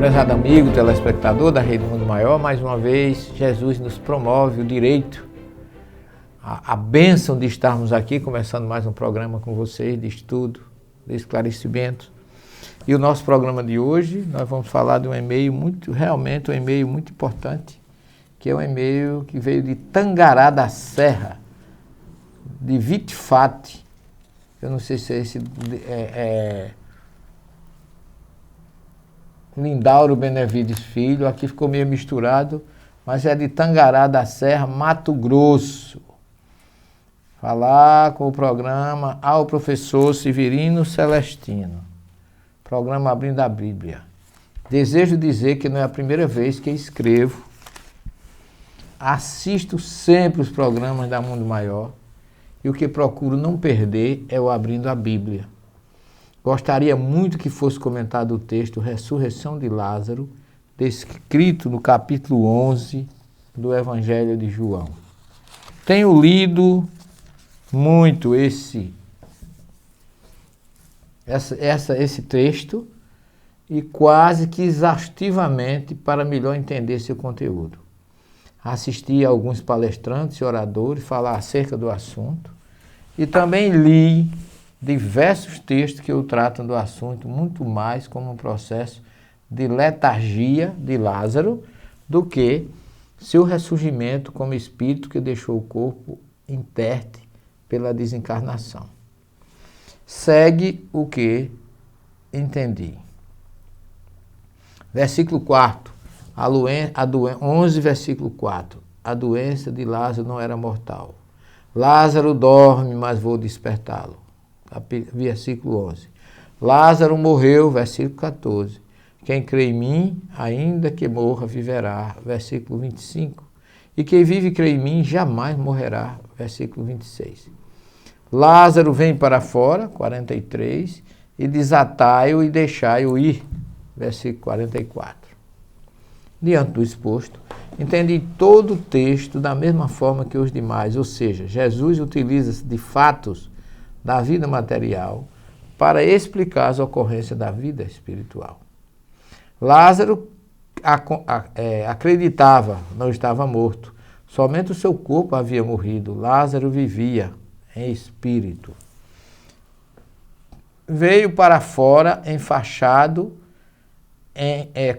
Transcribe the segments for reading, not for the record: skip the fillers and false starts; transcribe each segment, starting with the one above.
Prezado amigo, telespectador da Rede Mundo Maior, mais uma vez Jesus nos promove o direito, a bênção de estarmos aqui, começando mais um programa com vocês de estudo, de esclarecimento. E o nosso programa de hoje, nós vamos falar de um e-mail realmente um e-mail muito importante, que é um e-mail que veio de Tangará da Serra, de Vitifate. Eu não sei se é esse... Lindauro Benevides Filho, aqui ficou meio misturado, mas é de Tangará da Serra, Mato Grosso. Falar com o programa ao professor Severino Celestino, programa Abrindo a Bíblia. Desejo dizer que não é a primeira vez que escrevo, assisto sempre os programas da Mundo Maior e o que procuro não perder é o Abrindo a Bíblia. Gostaria muito que fosse comentado o texto Ressurreição de Lázaro, descrito no capítulo 11 do Evangelho de João. Tenho lido muito esse texto e quase que exaustivamente para melhor entender seu conteúdo. Assisti a alguns palestrantes e oradores falar acerca do assunto e também li diversos textos que o tratam do assunto muito mais como um processo de letargia de Lázaro do que seu ressurgimento como espírito que deixou o corpo interte pela desencarnação. Segue o que entendi. Versículo 4, 11, versículo 4. A doença de Lázaro não era mortal. Lázaro dorme, mas vou despertá-lo. Versículo 11. Lázaro morreu, versículo 14. Quem crê em mim, ainda que morra, viverá. Versículo 25. E quem vive e crê em mim, jamais morrerá. Versículo 26. Lázaro vem para fora, 43, e desatai-o e deixai-o ir. Versículo 44. Diante do exposto, entendi todo o texto da mesma forma que os demais, ou seja, Jesus utiliza-se de fatos da vida material para explicar as ocorrências da vida espiritual. Lázaro acreditava, não estava morto, somente o seu corpo havia morrido. Lázaro vivia em espírito. Veio para fora enfaixado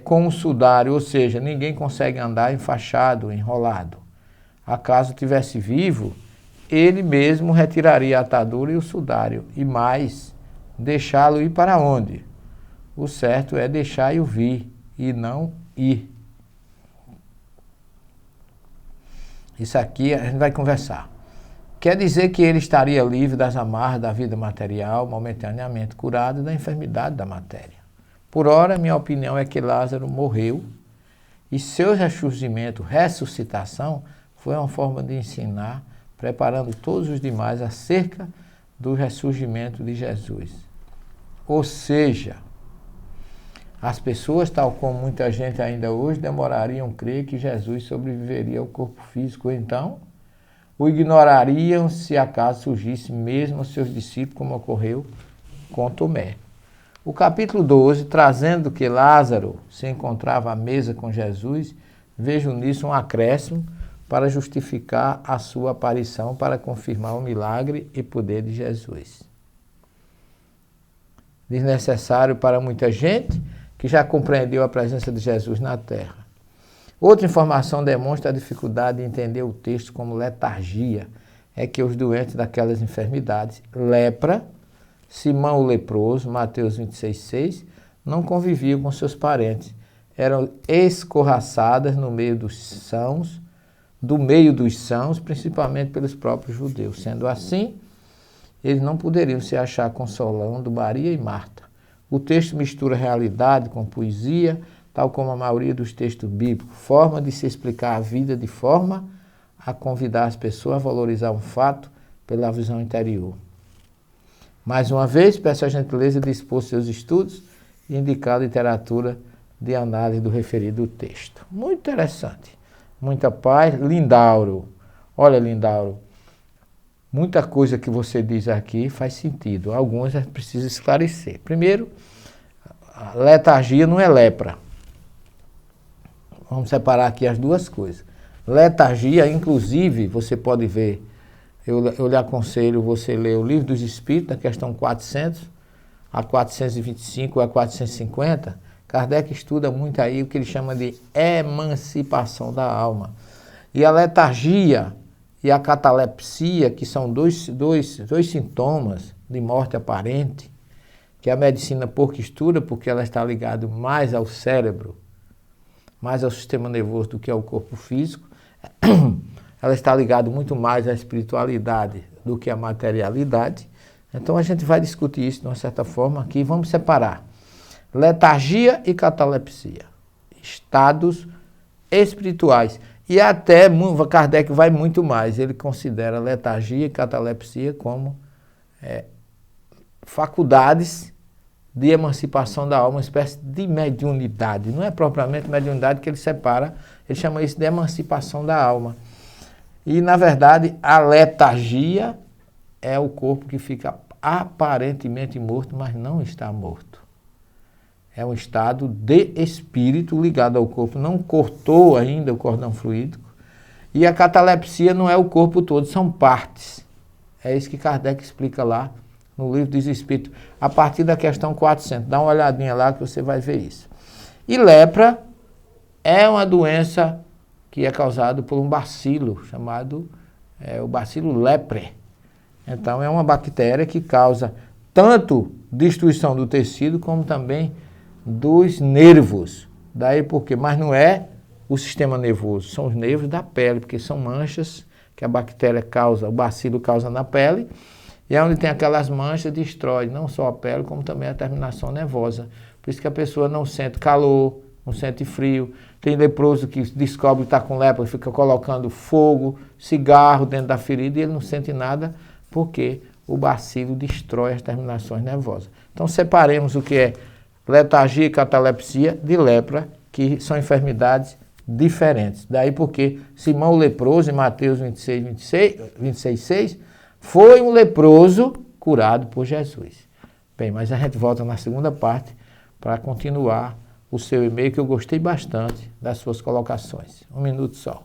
com um sudário, ou seja, ninguém consegue andar enfaixado, enrolado. Acaso tivesse vivo, ele mesmo retiraria a atadura e o sudário, e mais, deixá-lo ir para onde? O certo é deixar-o vir, e não ir. Isso aqui a gente vai conversar. Quer dizer que ele estaria livre das amarras da vida material, momentaneamente curado da enfermidade da matéria. Por ora, minha opinião é que Lázaro morreu, e seu ressurgimento, ressuscitação, foi uma forma de ensinar, preparando todos os demais acerca do ressurgimento de Jesus. Ou seja, as pessoas, tal como muita gente ainda hoje, demorariam a crer que Jesus sobreviveria ao corpo físico, então o ignorariam se acaso surgisse mesmo aos seus discípulos, como ocorreu com Tomé. O capítulo 12, trazendo que Lázaro se encontrava à mesa com Jesus, vejo nisso um acréscimo para justificar a sua aparição, para confirmar o milagre e poder de Jesus. Desnecessário para muita gente que já compreendeu a presença de Jesus na Terra. Outra informação demonstra a dificuldade de entender o texto como letargia, é que os doentes daquelas enfermidades, lepra, Simão o leproso, Mateus 26,6, não conviviam com seus parentes, eram escorraçadas no meio dos sãos, principalmente pelos próprios judeus. Sendo assim, eles não poderiam se achar consolando Maria e Marta. O texto mistura realidade com poesia, tal como a maioria dos textos bíblicos, forma de se explicar a vida de forma a convidar as pessoas a valorizar um fato pela visão interior. Mais uma vez, peço a gentileza de expor seus estudos e indicar a literatura de análise do referido texto. Muito interessante. Muita paz. Lindauro. Olha, Lindauro, muita coisa que você diz aqui faz sentido. Algumas é preciso esclarecer. Primeiro, a letargia não é lepra. Vamos separar aqui as duas coisas. Letargia, inclusive, você pode ver, eu lhe aconselho você ler o Livro dos Espíritos, da questão 400 a 425 a 450. Kardec estuda muito aí o que ele chama de emancipação da alma. E a letargia e a catalepsia, que são dois sintomas de morte aparente, que a medicina pouco estuda, porque ela está ligada mais ao cérebro, mais ao sistema nervoso do que ao corpo físico. Ela está ligada muito mais à espiritualidade do que à materialidade. Então a gente vai discutir isso de uma certa forma aqui. Vamos separar letargia e catalepsia, estados espirituais. E até Kardec vai muito mais. Ele considera letargia e catalepsia como faculdades de emancipação da alma, uma espécie de mediunidade. Não é propriamente mediunidade que ele separa, ele chama isso de emancipação da alma. E, na verdade, a letargia é o corpo que fica aparentemente morto, mas não está morto. É um estado de espírito ligado ao corpo, não cortou ainda o cordão fluídico. E a catalepsia não é o corpo todo, são partes. É isso que Kardec explica lá no Livro dos Espíritos, a partir da questão 400. Dá uma olhadinha lá que você vai ver isso. E lepra é uma doença que é causada por um bacilo, chamado o bacilo lepre. Então, é uma bactéria que causa tanto destruição do tecido, como também dos nervos. Daí por quê? Mas não é o sistema nervoso, são os nervos da pele, porque são manchas que a bactéria causa, o bacilo causa na pele, e é onde tem aquelas manchas, destrói não só a pele, como também a terminação nervosa. Por isso que a pessoa não sente calor, não sente frio. Tem leproso que descobre que está com lepra e fica colocando fogo, cigarro dentro da ferida e ele não sente nada, porque o bacilo destrói as terminações nervosas. Então separemos o que é letargia e catalepsia de lepra, que são enfermidades diferentes. Daí porque Simão o leproso, em Mateus 26:6, foi um leproso curado por Jesus. Bem, mas a gente volta na segunda parte para continuar o seu e-mail, que eu gostei bastante das suas colocações. Um minuto só.